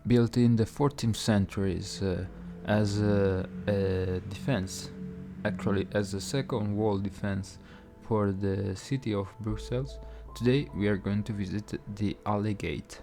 built in the 14th centuries as a defense, actually as a second wall defense for the city of Brussels. Today we are going to visit the Halle Gate.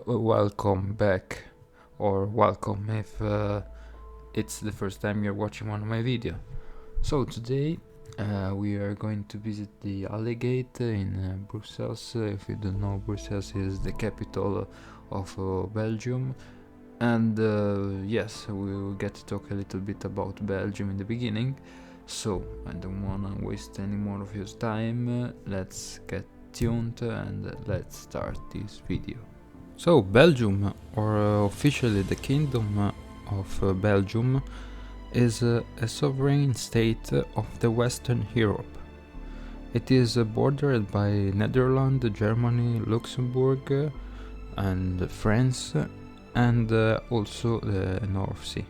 Welcome back, or welcome if it's the first time you're watching one of my videos. So today we are going to visit the Halle Gate in Brussels. If you don't know, Brussels is the capital of Belgium, and yes, we will get to talk a little bit about Belgium in the beginning. So I don't wanna waste any more of your time. Let's get tuned and let's start this video. So Belgium, or officially the Kingdom of Belgium, is a sovereign state of the Western Europe. It is bordered by Netherlands, Germany, Luxembourg, and France, and also the North Sea.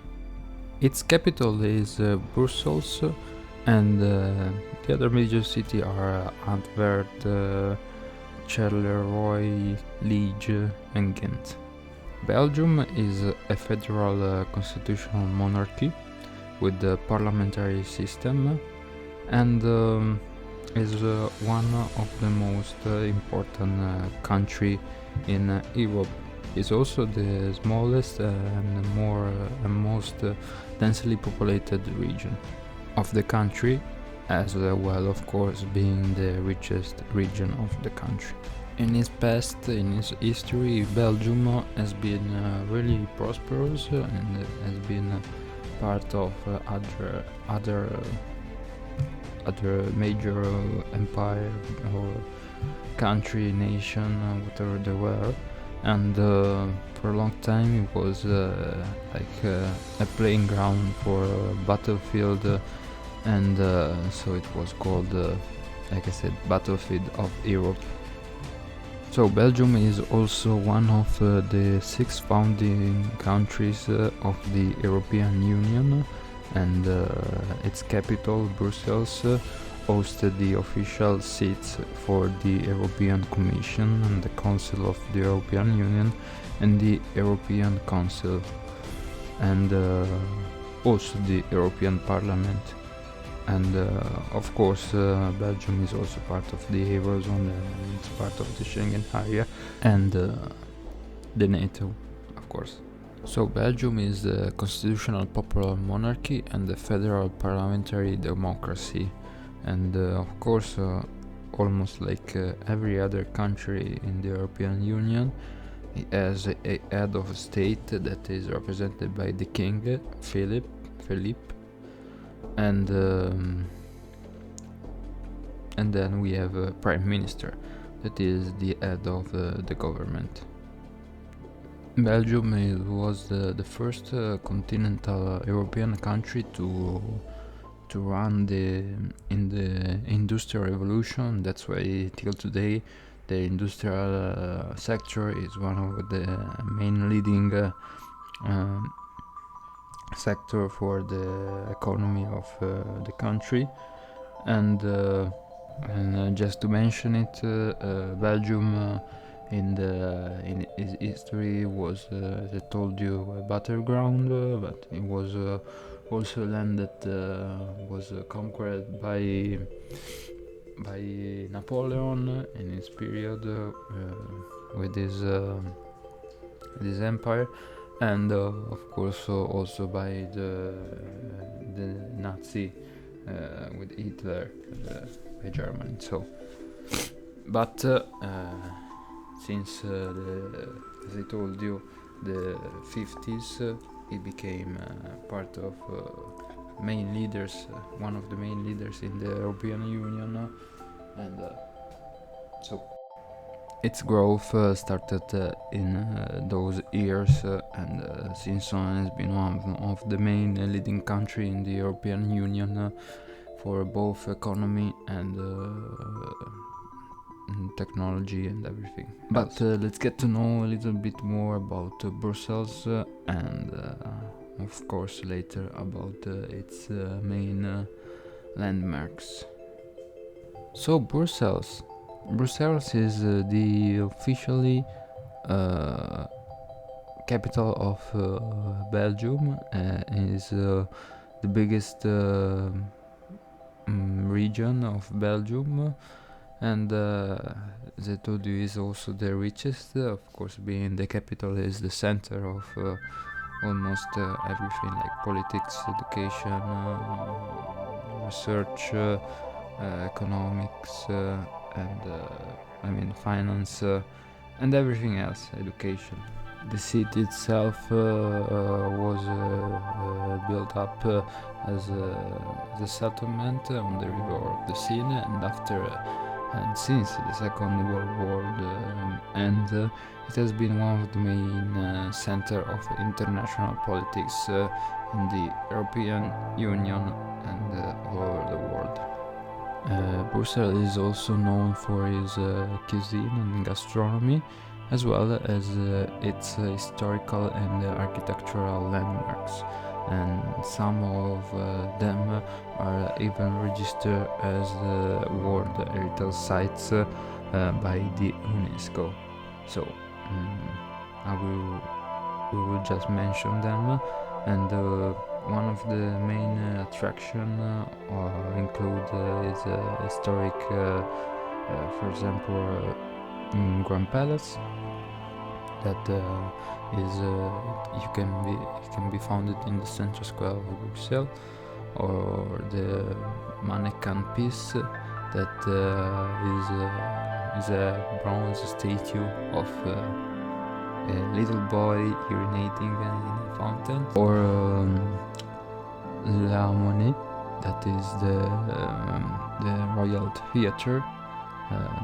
Its capital is Brussels, and the other major cities are Antwerp, Charleroi, Liege and Ghent. Belgium is a federal constitutional monarchy with a parliamentary system, and is one of the most important country in Europe. It's also the smallest and most densely populated region of the country, as well, of course, being the richest region of the country. In its past, in its history, Belgium has been really prosperous and has been part of other major empire or country, nation, whatever they were, and for a long time it was like a playing ground for a battlefield. And so it was called, like I said, Battlefield of Europe. So Belgium is also one of the 6 founding countries of the European Union, and its capital, Brussels, hosted the official seats for the European Commission and the Council of the European Union and the European Council, and also the European Parliament. And of course, Belgium is also part of the Eurozone, it's part of the Schengen area, and the NATO, of course. So Belgium is the constitutional popular monarchy and the federal parliamentary democracy, and of course, almost like every other country in the European Union, it has a head of state that is represented by the King, Philippe, and then we have a prime minister that is the head of the government. Belgium was the first continental European country to run in the industrial revolution. That's why till today the industrial sector is one of the main leading sector for the economy of the country, and just to mention it, Belgium in its history was, as I told you, a battleground, but it was also land that was conquered by Napoleon in his period with his empire, and of course also by the Nazi with Hitler, by Germany. So, but since as I told you, the 50s, it became part of main leaders, one of the main leaders in the European Union, and so its growth started in those years, and since on has been one of the main leading country in the European Union for both economy and technology and everything. But let's get to know a little bit more about Brussels and of course later about its main landmarks. So Brussels is the officially capital of Belgium, is the biggest region of Belgium, and as I told you, is also the richest. Of course, being the capital is the center of almost everything, like politics, education, research, economics, and finance, and everything else, education. The city itself was built up as a settlement on the river of the Seine, and since the Second World War end, it has been one of the main center of international politics in the European Union and all over the world. Brussels is also known for its cuisine and gastronomy, as well as its historical and architectural landmarks, and some of them are even registered as World Heritage Sites by the UNESCO. So we will just mention them, and one of the main attraction include is historic, for example, Grand Palace, that can be found in the central square of Brussels, or the mannequin piece that is a bronze statue of a little boy urinating in a fountain, or La Monnaie, that is the Royal Theatre,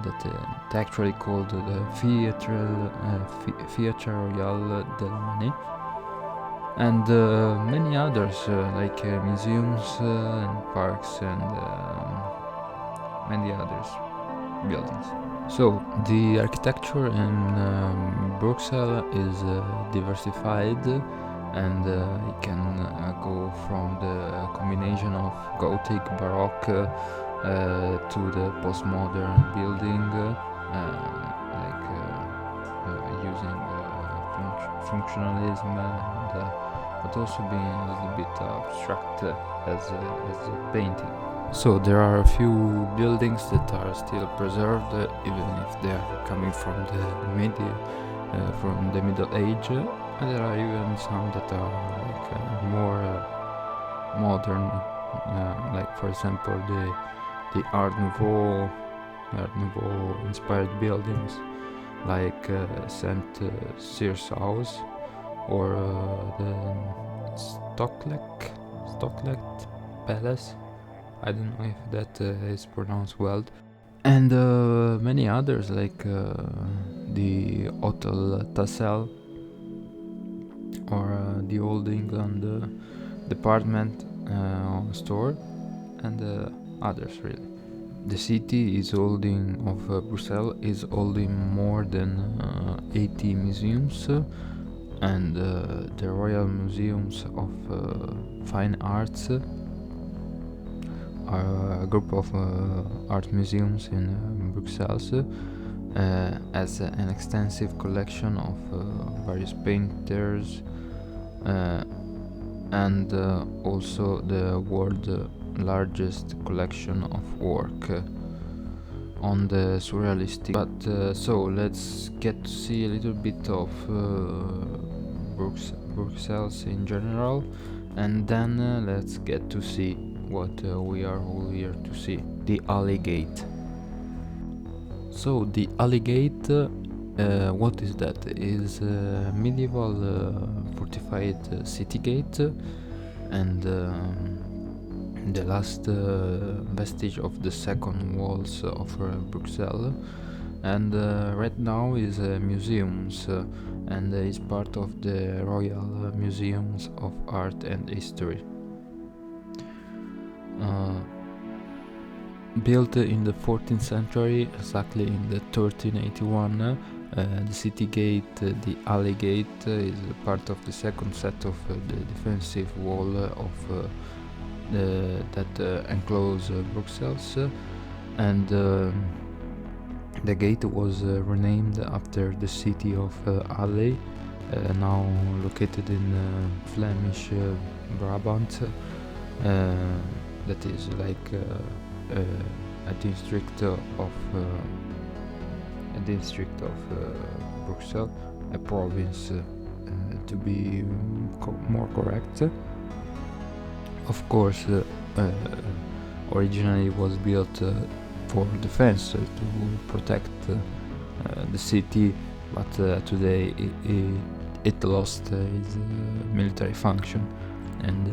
that actually called the Theatre Royal de la Monnaie, and many others like museums and parks and many others buildings. So the architecture in Brussels is diversified, and it can go from the combination of Gothic, Baroque to the postmodern building, using functionalism, but also being a little bit abstract as a painting. So there are a few buildings that are still preserved, even if they are coming from the Middle Age, and there are even some that are more modern, like for example the Art Nouveau inspired buildings, like St. Cyr's House, or the Stocklet Palace. I don't know if that is pronounced well, and many others, like the Hotel Tassel, or the Old England department store, and others really. The city of Brussels is holding more than 80 museums, and the Royal Museums of Fine Arts are a group of art museums in Brussels, as an extensive collection of various painters, and also the world's largest collection of work on the surrealistic. But so let's get to see a little bit of Brussels in general, and then let's get to see what we are all here to see: the Halle Gate. So the Halle Gate, what is that? It is a medieval fortified city gate, and the last vestige of the second walls of Brussels, and right now is museums, and is part of the Royal Museums of Art and History. Built in the 14th century, exactly in the 1381, the city gate, the Halle Gate, is part of the second set of the defensive wall of that enclose Brussels, and the gate was renamed after the city of Halle, now located in Flemish Brabant. That is like a district of Brussels, a province, to be more correct. Of course, originally it was built for defense, to protect the city, but today it lost its military function, and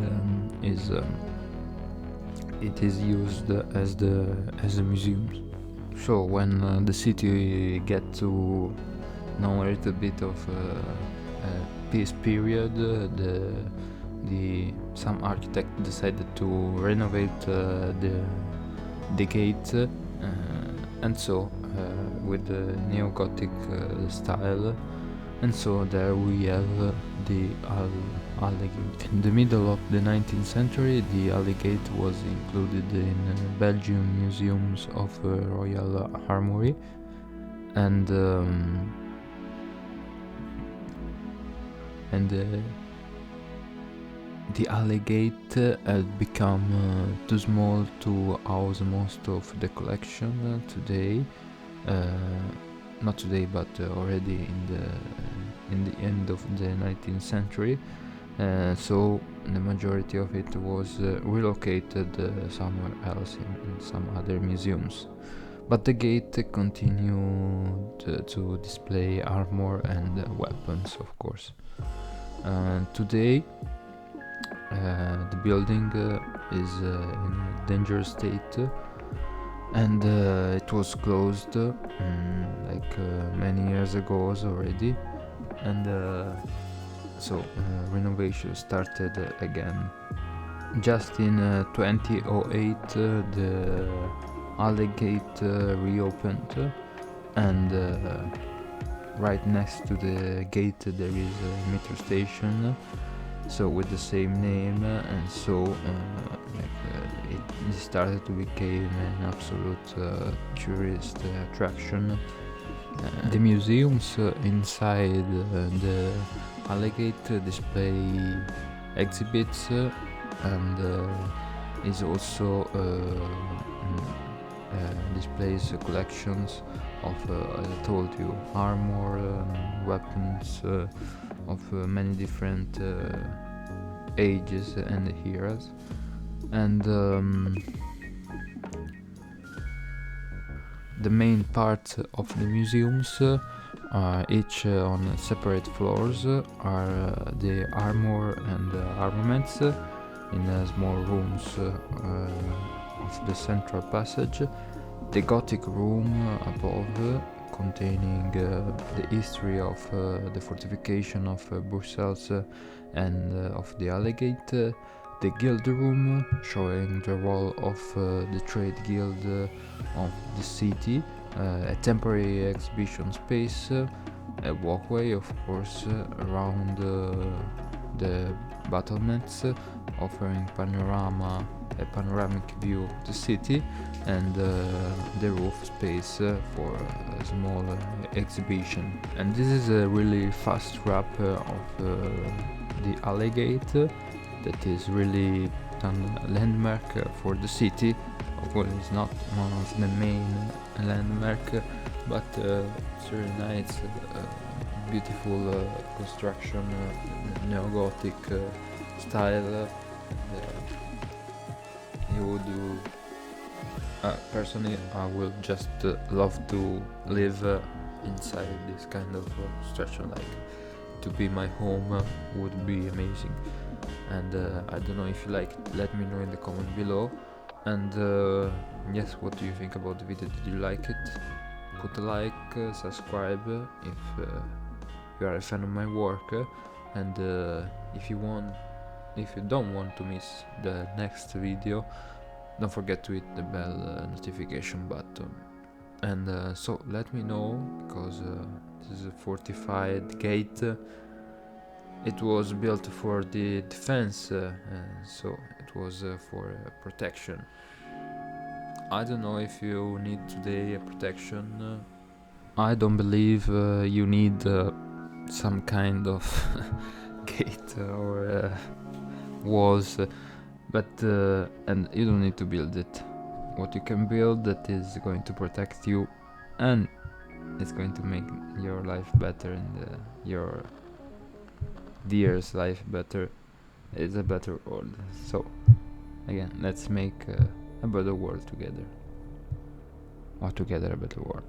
it is used as a museum. So when the city get to know a little bit of peace period, some architect decided to renovate the gate, and so with the neo-Gothic style, and so there we have the Halle Gate. In the middle of the 19th century, the Halle Gate was included in Belgian museums of Royal Armoury, and the Halle Gate had become too small to house most of the collection today. Not today, but already in the end of the 19th century. So the majority of it was relocated somewhere else in some other museums. But the gate continued to display armor and weapons, of course. Today, the building is in a dangerous state, and it was closed many years ago already, and so renovation started again. Just in 2008, the Halle Gate reopened, and right next to the gate there is a metro station, so with the same name, and so it started to become an absolute tourist attraction. The museums inside the Halle Gate display exhibits, and is also displays collections of, as I told you, armor, weapons of many different ages and eras, and the main part of the museums, each on separate floors, are the armor and armaments in small rooms of the central passage. The Gothic room above, containing the history of the fortification of Brussels and of the Halle Gate. The Guild Room, showing the role of the trade guild of the city, a temporary exhibition space, a walkway, of course, around the battlements, offering a panoramic view of the city, and the roof space for a small exhibition. And this is a really fast wrap of the Halle Gate. That is really a landmark for the city. Of course, it's not one of the main landmark, but it's really nice, beautiful construction, neo-Gothic style. You would do. Personally, I will just love to live inside this kind of construction. Like, to be my home would be amazing. And I don't know if you like it, let me know in the comment below. And yes, what do you think about the video? Did you like it? put a like, subscribe if you are a fan of my work, and if you don't want to miss the next video, don't forget to hit the bell notification button. And so let me know, because this is a fortified gate. It was built for the defense, so it was for protection. I don't know if you need today a protection. I don't believe you need some kind of gate or walls, but and you don't need to build it. What you can build that is going to protect you, and it's going to make your life better and your dear's life better. It's a better world. So again, let's make a better world together, or together a better world.